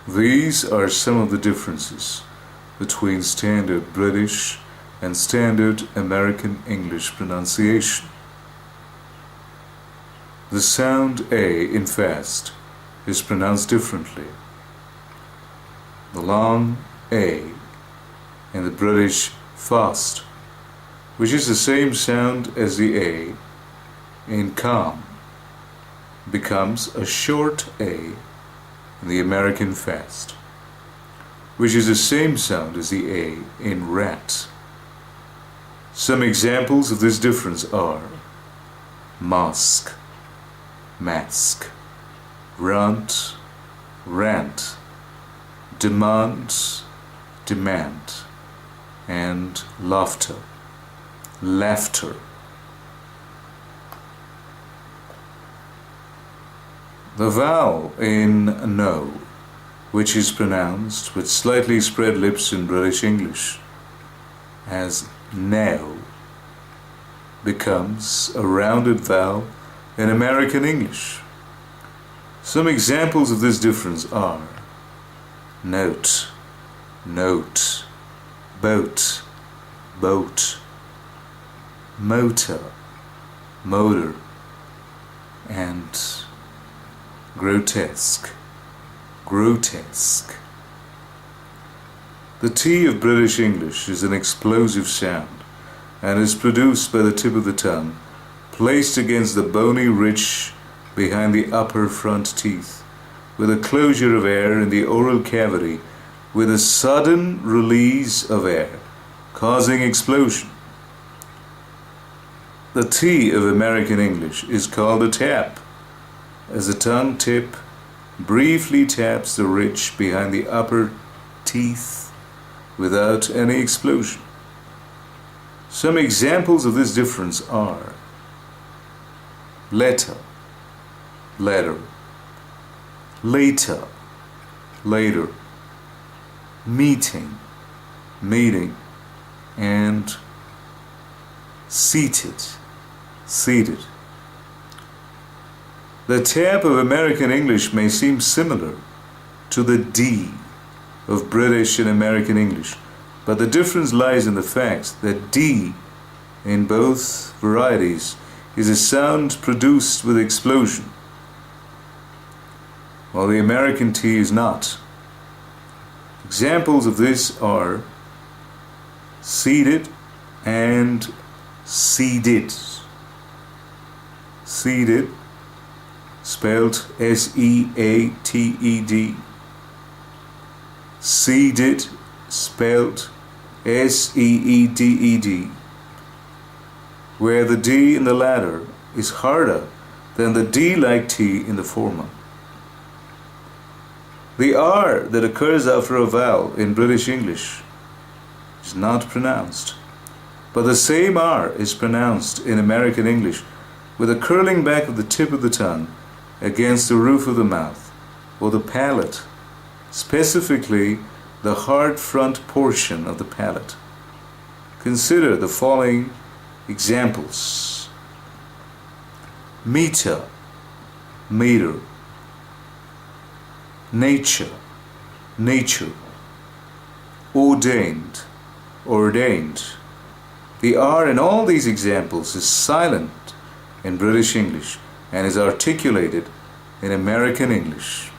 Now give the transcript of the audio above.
These are some of the differences between standard British and standard American English pronunciation. The sound A in fast is pronounced differently. The long A in the British fast, which is the same sound as the A in calm, becomes a short A in the American fast, which is the same sound as the A in rat. Some examples of this difference are mosque, mask, rant, rant, demand, demand, and laughter, laughter. The vowel in no, which is pronounced with slightly spread lips in British English as no, becomes a rounded vowel in American English. Some examples of this difference are note, note, boat, boat, motor, motor, and grotesque, grotesque. The T of British English is an explosive sound and is produced by the tip of the tongue placed against the bony ridge behind the upper front teeth, with a closure of air in the oral cavity with a sudden release of air, causing explosion. The T of American English is called a tap, as the tongue tip briefly taps the ridge behind the upper teeth without any explosion. Some examples of this difference are letter, letter, later, later, meeting, meeting, and seated, seated. The tap of American English may seem similar to the D of British and American English, but the difference lies in the fact that D in both varieties is a sound produced with explosion, while the American T is not. Examples of this are seated and seeded. Seated, spelled S-E-A-T-E-D. Seeded, spelled S-E-E-D-E-D, where the D in the latter is harder than the D like T in the former. The R that occurs after a vowel in British English is not pronounced, but the same R is pronounced in American English with a curling back of the tip of the tongue against the roof of the mouth or the palate, specifically the hard front portion of the palate. Consider the following examples: meter, meter, nature, nature, ordained, ordained. The R in all these examples is silent in British English and is articulated in American English.